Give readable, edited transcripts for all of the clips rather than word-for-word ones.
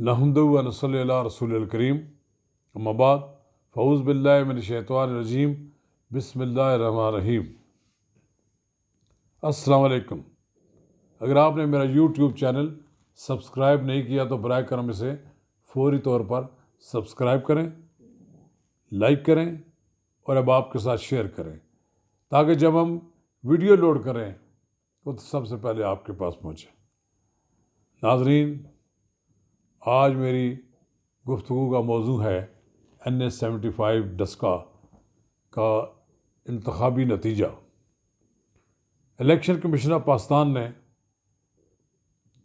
नहमदु व नसल्ली अला रसूलिल करीम, अम्मा बाद, फ़ऊज़ु बिल्लाहि मिनश शैतानिर रजीम, बिस्मिल्लाहिर रहमानिर रहीम। अस्सलाम वालेकुम। अगर आपने मेरा यूट्यूब चैनल सब्सक्राइब नहीं किया तो बराए करम इसे फौरी तौर पर सब्सक्राइब करें, लाइक करें और अब आपके साथ शेयर करें, ताकि जब हम वीडियो लोड करें तो सबसे पहले आपके पास पहुँचे। नाज़रीन, आज मेरी गुफ्तगू का मौजू है NH-75 डस्का का इंतखाबी नतीजा। इलेक्शन कमीशन ऑफ पाकिस्तान ने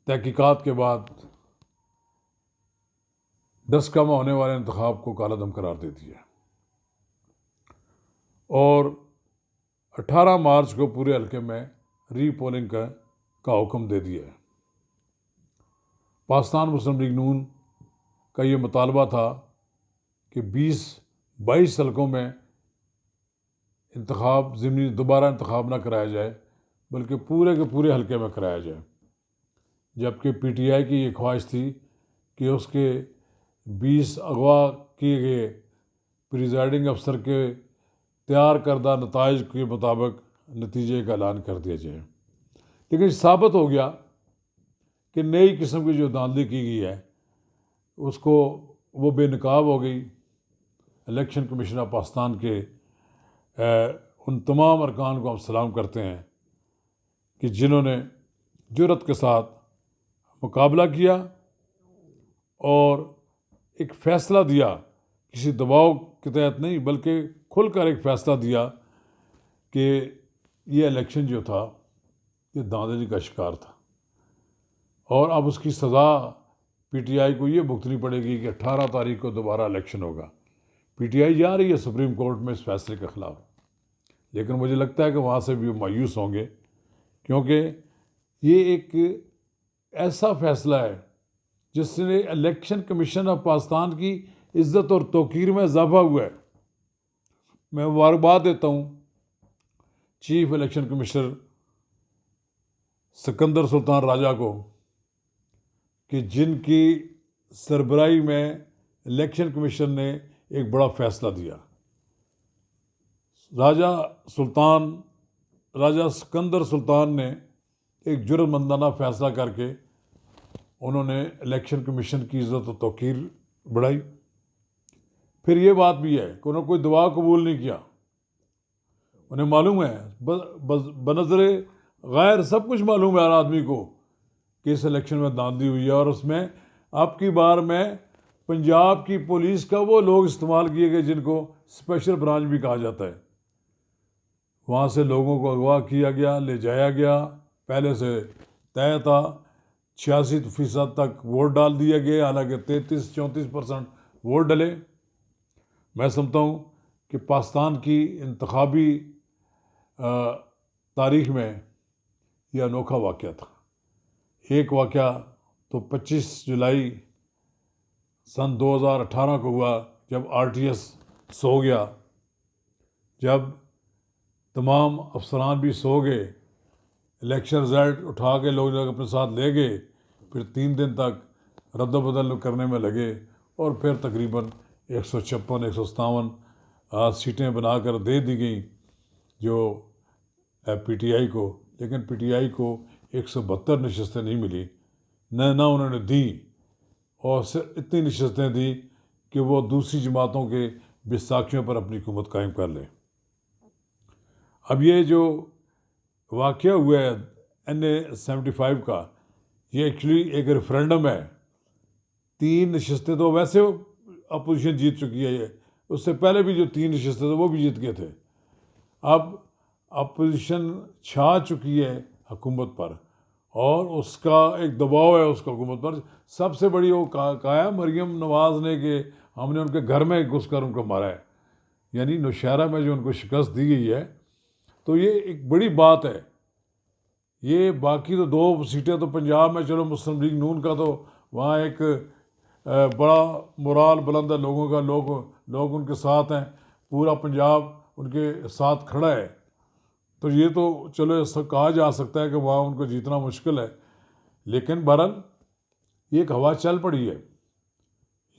तहकीकात के बाद डस्का में होने वाले इंतखाब को कालादम करार दे दिया और 18 मार्च को पूरे हल्के में रीपोलिंग का हुक्म दे दिया है। पाकिस्तान मुस्लिम लीग नून का ये मुतालबा था कि 22 हल्कों में इंतखाब ज़िमनी दोबारा इंतखाब ना कराया जाए, बल्कि पूरे के पूरे हल्के में कराया जाए। जबकि PTI की ये ख्वाहिश थी कि उसके 20 अगवा किए गए प्रिजाइडिंग अफसर के तैयार करदा नताइज के मुताबिक नतीजे का ऐलान कर दिया जाए। लेकिन साबित हो गया कि नई किस्म की जो धांधली की गई है उसको वो बेनकाब हो गई। इलेक्शन कमीशन ऑफ पाकिस्तान के उन तमाम अरकान को हम सलाम करते हैं कि जिन्होंने जुर्रत के साथ मुकाबला किया और एक फ़ैसला दिया, किसी दबाव के तहत नहीं बल्कि खुलकर एक फ़ैसला दिया कि ये इलेक्शन जो था ये धांधली का शिकार था और अब उसकी सज़ा PTI को ये भुगतनी पड़ेगी कि 18 तारीख को दोबारा इलेक्शन होगा। PTI जा रही है सुप्रीम कोर्ट में इस फैसले के ख़िलाफ़, लेकिन मुझे लगता है कि वहाँ से भी मायूस होंगे, क्योंकि ये एक ऐसा फ़ैसला है जिससे इलेक्शन कमीशन ऑफ पाकिस्तान की इज़्ज़त और तौक़ीर में इजाफा हुआ है। मैं मुबारकबाद देता हूँ chief election commissioner Sikandar Sultan Raja को कि जिनकी सरबराही में इलेक्शन कमीशन ने एक बड़ा फ़ैसला दिया। राजा सिकंदर सुल्तान ने एक जुर्मंदाना फ़ैसला करके उन्होंने इलेक्शन कमीशन की इज़्ज़त और तौक़ीर बढ़ाई। फिर ये बात भी है कि उन्होंने कोई दबाव कबूल नहीं किया। उन्हें मालूम है, बनज़रे गैर सब कुछ मालूम है हर आदमी को कि इस इलेक्शन में धांधली हुई है और उसमें अब की बार में पंजाब की पुलिस का वो लोग इस्तेमाल किए गए जिनको स्पेशल ब्रांच भी कहा जाता है। वहाँ से लोगों को अगवा किया गया, ले जाया गया, पहले से तय था। 86% तक वोट डाल दिए गए, हालांकि 33-34% वोट डले। मैं समझता हूँ कि पाकिस्तान की इंतखाबी तारीख़ में यह अनोखा वाक़या था। एक वाक़या तो 25 जुलाई सन 2018 को हुआ, जब RTS सो गया, जब तमाम अफसरान भी सो गए, इलेक्शन रिज़ल्ट उठा के लोग अपने साथ ले गए, फिर 3 दिन तक रद्द-बदल करने में लगे और फिर तकरीबन 156-157 सीटें बनाकर दे दी गई जो PTI को। लेकिन PTI को 172 नशस्तें नहीं मिली, न उन्होंने दी, और सिर्फ इतनी नशस्तें दी कि वो दूसरी जमातों के बिसाखियों पर अपनी हुकूमत कायम कर लें। अब ये जो वाक़या हुआ है NH-75 का, ये एक्चुअली एक रेफरेंडम है। 3 नशस्तें तो वैसे अपोजिशन जीत चुकी है, उससे पहले भी जो 3 नशस्तें थे वो भी जीत गए थे। अब अपोजिशन छा चुकी है हुकूमत पर और उसका एक दबाव है उसका हुकूमत पर। सबसे बड़ी वो कहा है मरीम नवाज़ ने कि हमने उनके घर में घुसकर उनको मारा है, यानी नौशहरा में जो उनको शिकस्त दी गई है, तो ये एक बड़ी बात है। ये बाकी तो 2 सीटें तो पंजाब में, चलो मुस्लिम लीग नून का तो वहाँ एक बड़ा मोराल बुलंद है लोगों का, लोग उनके साथ हैं, पूरा पंजाब उनके साथ खड़ा है, तो ये तो चलो कहा जा सकता है कि वहाँ उनको जीतना मुश्किल है। लेकिन बहरहाल ये एक हवा चल पड़ी है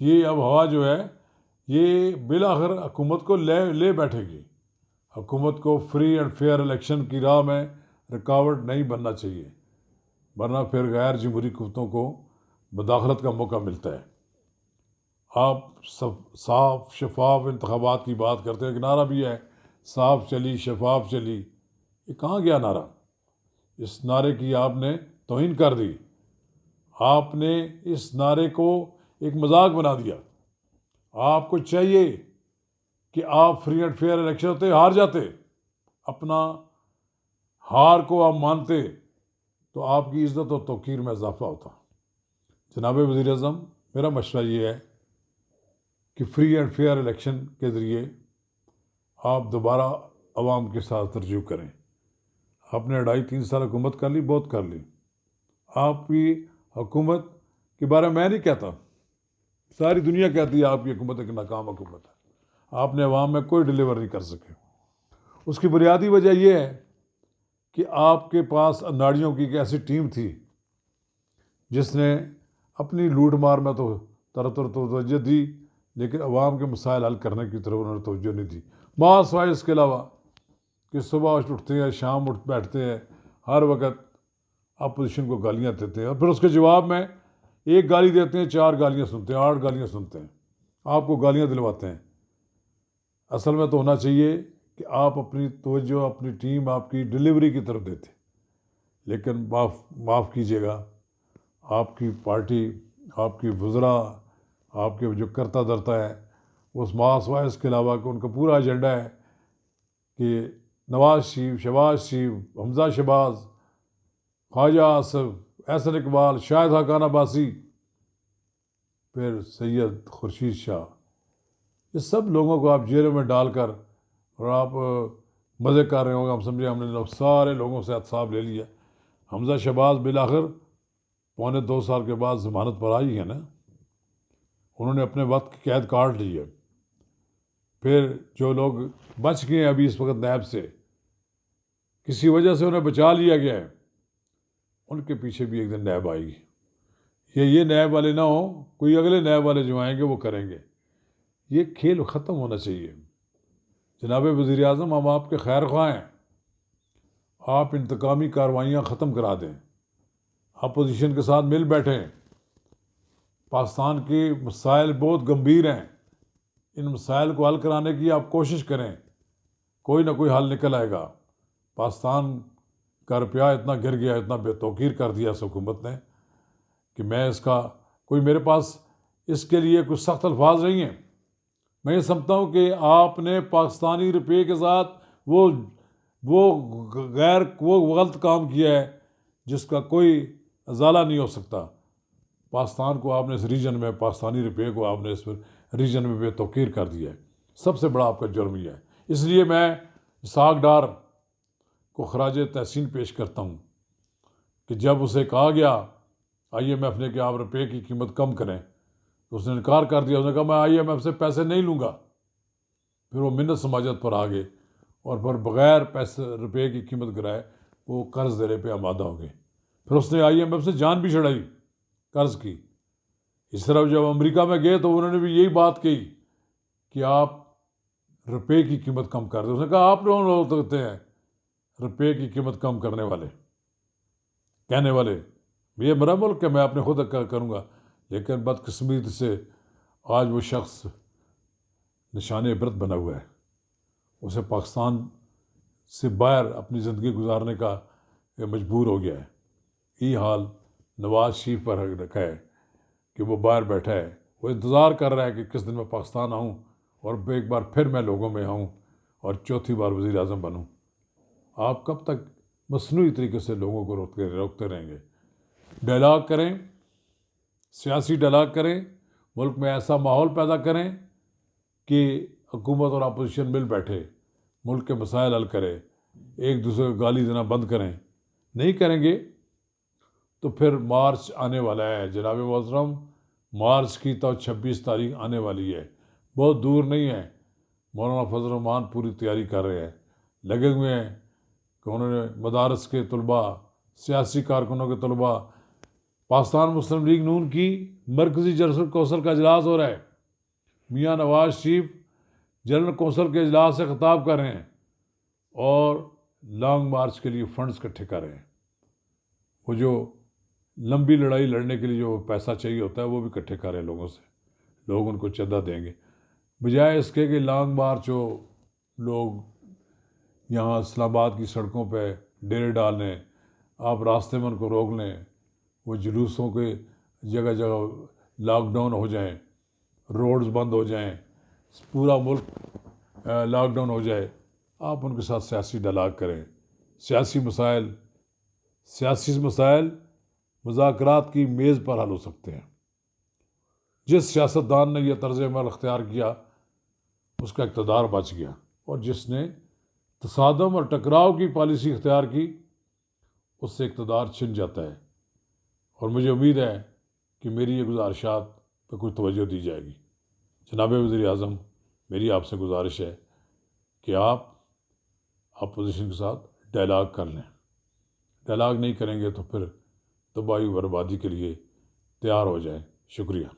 ये अब हवा जो है ये बिलाखिर हुकूमत को ले बैठेगी। हुकूमत को फ्री एंड फेयर इलेक्शन की राह में रुकावट नहीं बनना चाहिए, वरना फिर गैर जमहूरी कुव्वतों को मुदाखलत का मौका मिलता है। आप सब साफ शफाफ इंतखाबात की बात करते हैं, एक नारा भी है साफ चली शफाफ चली, ये कहाँ गया नारा? इस नारे की आपने तौहीन कर दी, आपने इस नारे को एक मजाक बना दिया। आपको चाहिए कि आप फ्री एंड फेयर इलेक्शन होते हार जाते, अपना हार को आप मानते तो आपकी इज़्ज़त और तौकीर में इजाफा होता। जनाब वज़ीर आज़म, मेरा मशवरा ये है कि फ्री एंड फेयर इलेक्शन के ज़रिए आप दोबारा आवाम के साथ तरजूह करें। आपने 2.5-3 साल हुकूमत कर ली, बहुत कर ली। आपकी हुकूमत के बारे में मैं नहीं कहता, सारी दुनिया कहती है आपकी हुकूमत एक नाकाम हुकूमत है। आपने अवाम में कोई डिलीवर नहीं कर सके। उसकी बुनियादी वजह यह है कि आपके पास अनाड़ियों की एक ऐसी टीम थी जिसने अपनी लूट मार में तो तरह तवज्जो दी, लेकिन अवाम के मसाइल हल करने की तरफ उन्होंने तवज्जो नहीं दी। मासवाए इसके अलावा कि सुबह उठते हैं, शाम उठ बैठते हैं, हर वक्त अपोजिशन को गालियाँ देते हैं और फिर उसके जवाब में एक गाली देते हैं, 4 गालियाँ सुनते हैं, 8 गालियाँ सुनते हैं, आपको गालियाँ दिलवाते हैं। असल में तो होना चाहिए कि आप अपनी तवज्जो, अपनी टीम आपकी डिलीवरी की तरफ देते, लेकिन माफ़ कीजिएगा, आपकी पार्टी, आपकी वज़रा, आपके जो करता धरता है उस मासवाइस के अलावा कि उनका पूरा एजेंडा है कि नवाज शरीफ, शहबाज शरीफ, हमजा शहबाज, ख्वाजा आसिफ, एहसन इकबाल, शाहिद खान अब्बासी, फिर सैयद खुर्शीद शाह, ये सब लोगों को आप जेल में डालकर और आप मज़े कर रहे होंगे। हम समझे हमने सारे लोगों से एहतसाब ले लिया। हमजा शहबाज बिलाखिर 2.25 साल के बाद ज़मानत पर आई है ना, उन्होंने अपने वक्त की कैद काट ली है। फिर जो लोग बच गए हैं अभी इस वक्त नैब से, किसी वजह से उन्हें बचा लिया गया है, उनके पीछे भी एक दिन नैब आएगी। ये नैब वाले ना हो, कोई अगले नैब वाले जो आएंगे वो करेंगे। ये खेल ख़त्म होना चाहिए। जनाब वज़ीर आज़म, हम आपके खैर ख्वाह हैं, आप इंतकामी कार्रवाइयाँ ख़त्म करा दें, अपोजिशन के साथ मिल बैठें। पाकिस्तान के मसाइल बहुत गंभीर हैं, इन मसाइल को हल कराने की आप कोशिश करें, कोई ना कोई हल निकल आएगा। पाकिस्तान का रुपया इतना गिर गया, इतना बेतौकीर कर दिया इस हुकूमत ने कि मैं इसका कोई, मेरे पास इसके लिए कुछ सख्त अल्फाज नहीं हैं। मैं ये समझता हूँ कि आपने पाकिस्तानी रुपये के साथ वो गलत काम किया है जिसका कोई अजाला नहीं हो सकता। पाकिस्तान को आपने इस रीजन में, पाकिस्तानी रुपये को आपने इस रीजन में बेतौकीर कर दिया है। सबसे बड़ा आपका जुर्म यह है। इसलिए मैं इसहाक डार को खराज तहसीन पेश करता हूँ कि जब उसे कहा गया IMF ने कि आप रुपये की कीमत कम करें, तो उसने इनकार कर दिया। उसने कहा मैं IMF से पैसे नहीं लूँगा। फिर वो मिन्नत समाजत पर आ गए और फिर बग़ैर पैसे रुपये की कीमत गिराए वो कर्ज़ देने पे आमादा हो गए। फिर उसने IMF से जान भी छड़ाई कर्ज़ की। इस तरफ जब अमेरिका में गए तो उन्होंने भी यही बात कही कि आप रुपये की कीमत कम कर दें। उसने कहा आप लोग होते हैं रुपये की कीमत कम करने वाले, कहने वाले, ये मेरा मुल्क है, मैं अपने खुद करूँगा। लेकिन बदकिस्मती से आज वो शख्स निशान इबरत बना हुआ है। उसे पाकिस्तान से बाहर अपनी ज़िंदगी गुजारने का मजबूर हो गया है। ये हाल नवाज शरीफ पर रखा है कि वो बाहर बैठा है, वो इंतज़ार कर रहा है कि किस दिन मैं पाकिस्तान आऊँ और एक बार फिर मैं लोगों में आऊँ और चौथी बार वज़ीर आज़म बनूँ। आप कब तक मसनूई तरीके से लोगों को रोकते रहेंगे? डायलॉग करें, सियासी डायलॉग करें, मुल्क में ऐसा माहौल पैदा करें कि हुकूमत और अपोजिशन मिल बैठे, मुल्क के मसाइल हल करें, एक दूसरे को गाली देना बंद करें। नहीं करेंगे तो फिर मार्च आने वाला है जनाब मोहतरम, मार्च की तो 26 तारीख आने वाली है, बहुत दूर नहीं है। मौलाना फजल रहमान पूरी तैयारी कर रहे हैं, लगे हुए हैं कि उन्होंने मदारस के तलबा, सियासी कारकुनों के तलबा पाकिस्तान मुस्लिम लीग नून की मरकज़ी जनरल कौंसिल का इजलास हो रहा है। मियाँ नवाज शरीफ जनरल कौंसिल के इजलास से खिताब कर रहे हैं और लॉन्ग मार्च के लिए फंड्स इकट्ठे कर रहे हैं। वो जो लंबी लड़ाई लड़ने के लिए जो पैसा चाहिए होता है वो भी इकट्ठे कर रहे हैं लोगों से, लोग उनको चंदा देंगे। बजाय इसके कि लॉन्ग मार्च हो, लोग यहाँ इस्लामाबाद की सड़कों पे डेरे डाल लें, आप रास्ते में उनको रोक लें, वो जुलूसों के जगह जगह लॉकडाउन हो जाएं, रोड्स बंद हो जाएं, पूरा मुल्क लॉकडाउन हो जाए, आप उनके साथ सियासी डायलॉग करें। सियासी मसाइल मुज़ाकरात की मेज़ पर हल हो सकते हैं। जिस सियासतदान ने यह तर्ज अमल अख्तियार किया उसका इक़्तिदार बच गया, और जिसने तसादम और टकराव की पॉलिसी इख्तियार की उससे इक़्तिदार छिन जाता है। और मुझे उम्मीद है कि मेरी ये गुजारिशात पर कुछ तवज्जो दी जाएगी। जनाब वज़ीर-ए-आज़म, मेरी आपसे गुजारिश है कि आप अपोजिशन के साथ डायलॉग कर लें। डायलॉग नहीं करेंगे तो फिर तबाही बर्बादी के लिए तैयार हो जाएं। शुक्रिया।